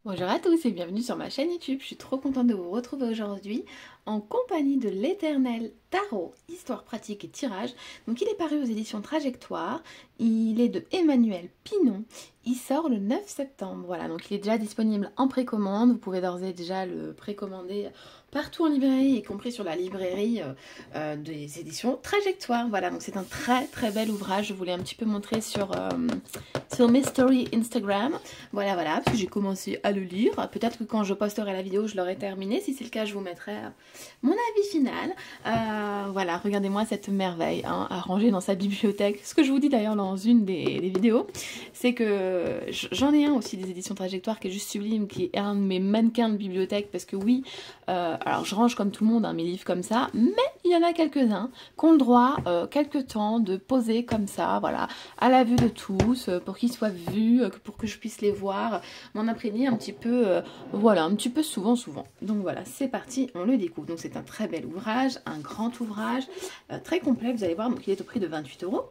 Bonjour à tous et bienvenue sur ma chaîne YouTube. Je suis trop contente de vous retrouver aujourd'hui en compagnie de l'Éternel Tarot, Histoire pratique et tirage. Donc il est paru aux éditions Trajectoire, il est de Emmanuel Pinon, il sort le 9 septembre. Voilà, donc il est déjà disponible en précommande, vous pouvez d'ores et déjà le précommander partout en librairie, y compris sur la librairie des éditions Trajectoire. Voilà, donc c'est un très bel ouvrage, je voulais un petit peu montrer sur mes stories Instagram. Voilà, parce que j'ai commencé à le lire. Peut-être que quand je posterai la vidéo, je l'aurai terminé. Si c'est le cas, je vous mettrai mon avis final. Voilà, regardez-moi cette merveille à ranger dans sa bibliothèque. Ce que je vous dis d'ailleurs dans une des vidéos, c'est que j'en ai un aussi des éditions Trajectoire qui est juste sublime, qui est un de mes mannequins de bibliothèque, parce que oui, alors je range comme tout le monde mes livres comme ça, mais il y en a quelques-uns qui ont le droit, quelques temps, de poser comme ça, voilà, à la vue de tous, pour qu'ils soient vus, pour que je puisse les voir, m'en imprégner un petit peu, voilà, un petit peu souvent. Donc voilà, c'est parti, on le découvre. Donc c'est un très bel ouvrage, un grand ouvrage, très complet, vous allez voir, donc il est au prix de 28 €.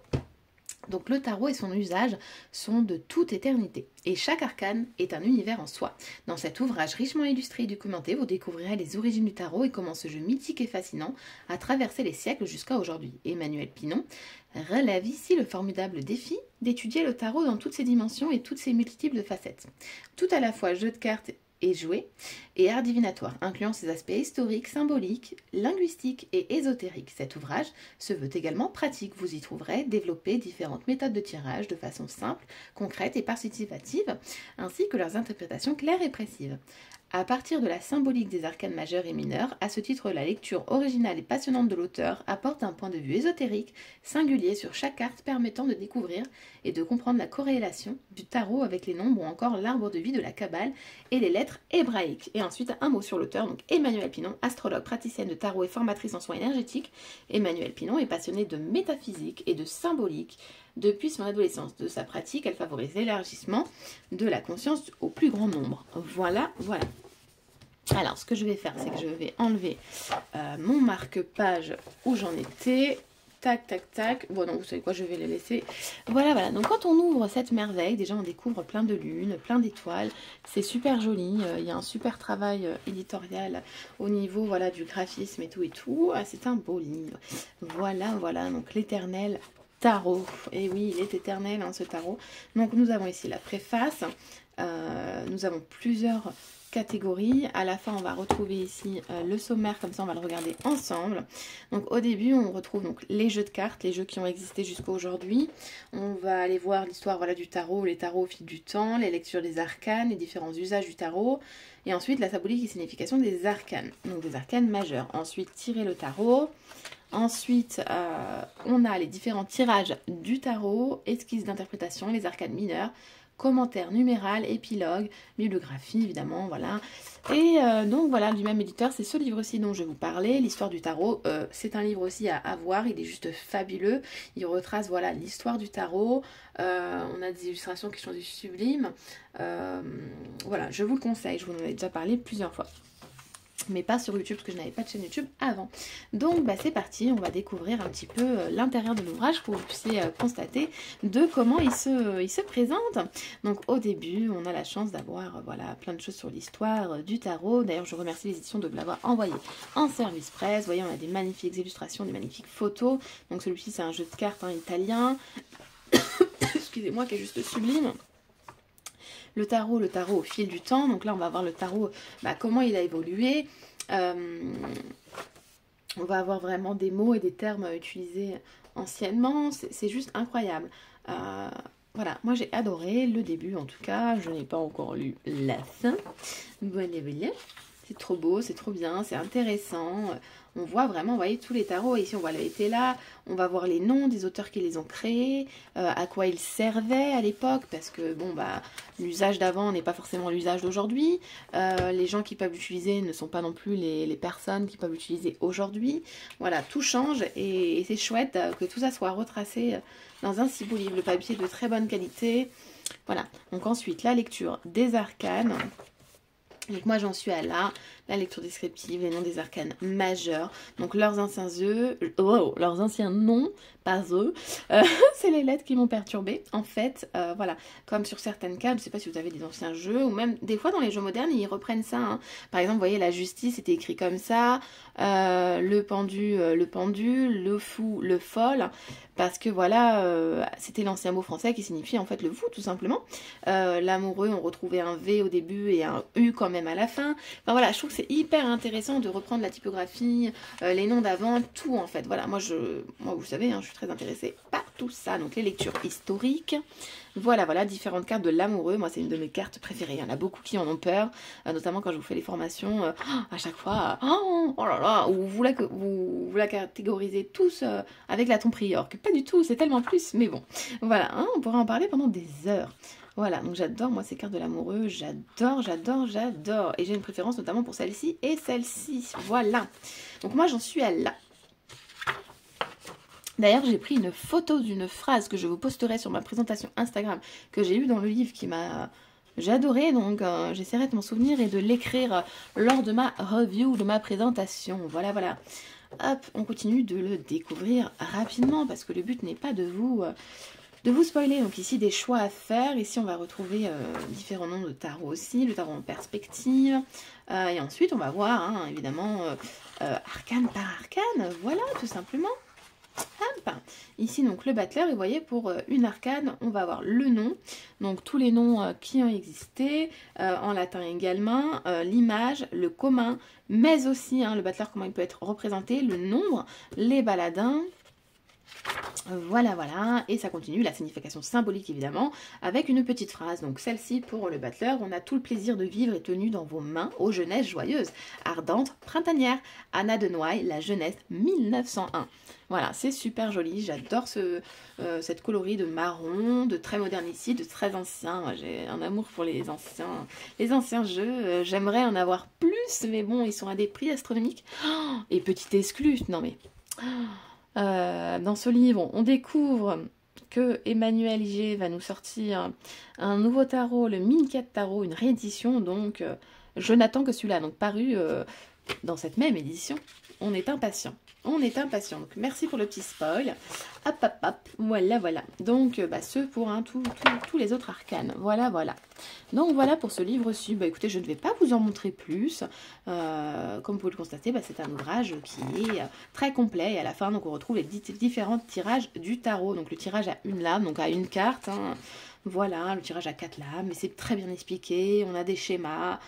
Donc le tarot et son usage sont de toute éternité, et chaque arcane est un univers en soi. Dans cet ouvrage richement illustré et documenté, vous découvrirez les origines du tarot et comment ce jeu mythique et fascinant a traversé les siècles jusqu'à aujourd'hui. Emmanuel Pinon relève ici le formidable défi d'étudier le tarot dans toutes ses dimensions et toutes ses multiples facettes. Tout à la fois jeu de cartes et jouet, et art divinatoire, incluant ses aspects historiques, symboliques, linguistiques et ésotériques. Cet ouvrage se veut également pratique. Vous y trouverez développer différentes méthodes de tirage de façon simple, concrète et participative, ainsi que leurs interprétations claires et précises. À partir de la symbolique des arcanes majeurs et mineurs, à ce titre, la lecture originale et passionnante de l'auteur apporte un point de vue ésotérique, singulier sur chaque carte, permettant de découvrir et de comprendre la corrélation du tarot avec les nombres ou encore l'arbre de vie de la Kabbale et les lettres hébraïques. Et ensuite, un mot sur l'auteur, donc Emmanuel Pinon, astrologue, praticienne de tarot et formatrice en soins énergétiques. Emmanuel Pinon est passionnée de métaphysique et de symbolique. Depuis son adolescence, de sa pratique, elle favorise l'élargissement de la conscience au plus grand nombre. Voilà. Alors, ce que je vais faire, c'est que je vais enlever mon marque-page où j'en étais. Tac. Bon, non, vous savez quoi, je vais les laisser. Voilà. Donc, quand on ouvre cette merveille, déjà, on découvre plein de lunes, plein d'étoiles. C'est super joli. Il y a un super travail éditorial au niveau, voilà, du graphisme et tout. Ah, c'est un beau livre. Voilà. Donc, l'éternel tarot. Et oui, il est éternel, ce tarot. Donc, nous avons ici la préface. Nous avons plusieurs catégories. À la fin, on va retrouver ici le sommaire, comme ça on va le regarder ensemble. Donc au début, on retrouve donc les jeux de cartes, les jeux qui ont existé jusqu'à aujourd'hui. On va aller voir l'histoire, voilà, du tarot, les tarots au fil du temps, les lectures des arcanes, les différents usages du tarot, et ensuite la symbolique et signification des arcanes, donc des arcanes majeurs. Ensuite, tirer le tarot. Ensuite, on a les différents tirages du tarot, esquisses d'interprétation, les arcanes mineurs, commentaires numéral, épilogue, bibliographie évidemment, voilà. Et donc voilà, du même éditeur, c'est ce livre-ci dont je vais vous parler, l'histoire du tarot. C'est un livre aussi à avoir, il est juste fabuleux. Il retrace, voilà, l'histoire du tarot. On a des illustrations qui sont sublimes. Voilà, je vous le conseille, je vous en ai déjà parlé plusieurs fois, mais pas sur YouTube parce que je n'avais pas de chaîne YouTube avant. Donc c'est parti, on va découvrir un petit peu l'intérieur de l'ouvrage pour que vous puissiez constater de comment il se présente. Donc au début, on a la chance d'avoir voilà, plein de choses sur l'histoire du tarot. D'ailleurs, je remercie les éditions de me l'avoir envoyé en service presse. Vous voyez, on a des magnifiques illustrations, des magnifiques photos. Donc celui-ci, c'est un jeu de cartes italien. Excusez-moi, qui est juste sublime. Le tarot au fil du temps. Donc là, on va voir le tarot, comment il a évolué. On va avoir vraiment des mots et des termes utilisés anciennement. C'est juste incroyable. Voilà, moi j'ai adoré le début en tout cas. Je n'ai pas encore lu la fin. Voilà. C'est trop beau, c'est trop bien, c'est intéressant. On voit vraiment, vous voyez, tous les tarots. Ici, on voit le là. On va voir les noms des auteurs qui les ont créés, à quoi ils servaient à l'époque, parce que, bon, l'usage d'avant n'est pas forcément l'usage d'aujourd'hui. Les gens qui peuvent l'utiliser ne sont pas non plus les personnes qui peuvent l'utiliser aujourd'hui. Voilà, tout change et c'est chouette que tout ça soit retracé dans un si beau livre. Le papier est de très bonne qualité. Voilà, donc ensuite, la lecture des arcanes. Donc moi j'en suis à là, la lecture descriptive, les noms des arcanes majeurs, donc leurs anciens leurs anciens noms, pas eux, c'est les lettres qui m'ont perturbée. En fait, voilà, comme sur certaines cartes, je ne sais pas si vous avez des anciens jeux, ou même des fois dans les jeux modernes, ils reprennent ça. Hein. Par exemple, vous voyez, la justice, c'était écrit comme ça, le pendule, le fou, le folle, parce que voilà, c'était l'ancien mot français qui signifie en fait le fou, tout simplement. L'amoureux, on retrouvait un V au début et un U quand même à la fin. Enfin voilà, je trouve que c'est hyper intéressant de reprendre la typographie, les noms d'avant, tout en fait. Voilà, moi vous savez, hein, je suis très intéressée par tout ça. Donc les lectures historiques. Voilà, différentes cartes de l'amoureux. Moi, c'est une de mes cartes préférées. Il y en a beaucoup qui en ont peur, notamment quand je vous fais les formations. À chaque fois, oh là là, où vous la catégorisez tous avec la ton prior. Que pas du tout, c'est tellement plus. Mais bon, voilà, hein, on pourrait en parler pendant des heures. Voilà, donc j'adore moi ces cartes de l'amoureux, j'adore. Et j'ai une préférence notamment pour celle-ci et celle-ci. Voilà. Donc moi j'en suis à là. D'ailleurs, j'ai pris une photo d'une phrase que je vous posterai sur ma présentation Instagram que j'ai eue dans le livre qui m'a... J'ai adoré, donc j'essaierai de m'en souvenir et de l'écrire lors de ma review, de ma présentation. Voilà. Hop, on continue de le découvrir rapidement parce que le but n'est pas de vous spoiler. Donc ici, des choix à faire. Ici, on va retrouver différents noms de tarot aussi, le tarot en perspective. Et ensuite, on va voir, hein, évidemment, arcane par arcane. Voilà, tout simplement. Hop. Ici, donc, le battleur. Et vous voyez, pour une arcane, on va avoir le nom. Donc, tous les noms qui ont existé, en latin également, l'image, le commun, mais aussi, hein, le battleur, comment il peut être représenté, le nombre, les baladins. Voilà, et ça continue, la signification symbolique évidemment, avec une petite phrase. Donc celle-ci pour le battleur, on a tout le plaisir de vivre et tenu dans vos mains, ô jeunesse joyeuse, ardente, printanière, Anna de Noailles, la jeunesse 1901. Voilà, c'est super joli, j'adore cette coloris de marron, de très moderne ici, de très ancien. J'ai un amour pour les anciens jeux, j'aimerais en avoir plus, mais bon, ils sont à des prix astronomiques. Oh, et petit exclu, non mais... dans ce livre, on découvre que Emmanuel Iger va nous sortir un nouveau tarot, le Mincat Tarot, une réédition, donc je n'attends que celui-là, donc paru dans cette même édition. On est impatient. Donc merci pour le petit spoil. Hop, voilà. Donc ce pour tous les autres arcanes. Voilà. Donc voilà pour ce livre-ci. Bah écoutez, je ne vais pas vous en montrer plus. Comme vous pouvez le constater, c'est un ouvrage qui est très complet. Et à la fin, donc on retrouve les différents tirages du tarot. Donc le tirage à une lame, donc à une carte. Hein. Voilà, le tirage à 4 lames, mais c'est très bien expliqué, on a des schémas,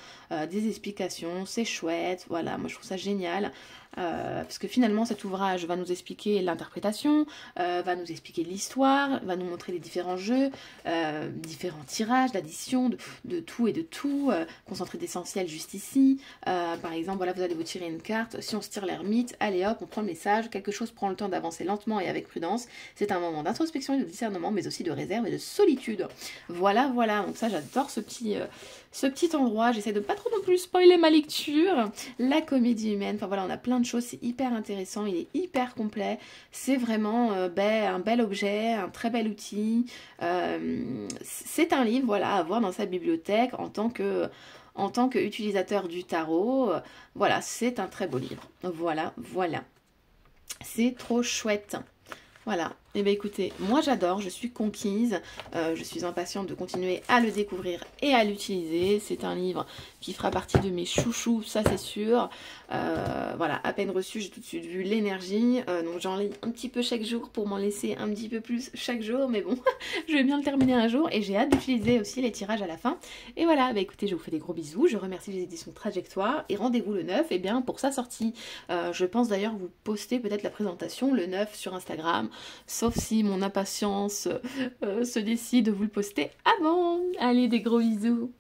des explications, c'est chouette, voilà, moi je trouve ça génial, parce que finalement cet ouvrage va nous expliquer l'interprétation, va nous expliquer l'histoire, va nous montrer les différents jeux, différents tirages, l'addition de tout et de tout, concentré d'essentiel juste ici, par exemple, voilà, vous allez vous tirer une carte, si on se tire l'ermite, allez hop, on prend le message, quelque chose prend le temps d'avancer lentement et avec prudence, c'est un moment d'introspection et de discernement, mais aussi de réserve et de solitude. Voilà, donc ça j'adore ce petit endroit, j'essaie de pas trop non plus spoiler ma lecture, la comédie humaine, enfin voilà, on a plein de choses, c'est hyper intéressant, il est hyper complet, c'est vraiment un bel objet, un très bel outil, c'est un livre, voilà, à avoir dans sa bibliothèque en tant que utilisateur du tarot, voilà, c'est un très beau livre, voilà, c'est trop chouette. Voilà, et bien écoutez, moi j'adore, je suis conquise, je suis impatiente de continuer à le découvrir et à l'utiliser. C'est un livre qui fera partie de mes chouchous, ça c'est sûr. Voilà, à peine reçu, j'ai tout de suite vu l'énergie, donc j'en lis un petit peu chaque jour pour m'en laisser un petit peu plus chaque jour, mais bon, je vais bien le terminer un jour et j'ai hâte d'utiliser aussi les tirages à la fin. Et voilà, bah écoutez, je vous fais des gros bisous, je remercie les éditions Trajectoire et rendez-vous le 9 et bien pour sa sortie. Je pense d'ailleurs vous poster peut-être la présentation le 9 sur Instagram, sauf si mon impatience se décide de vous le poster avant. Allez, des gros bisous.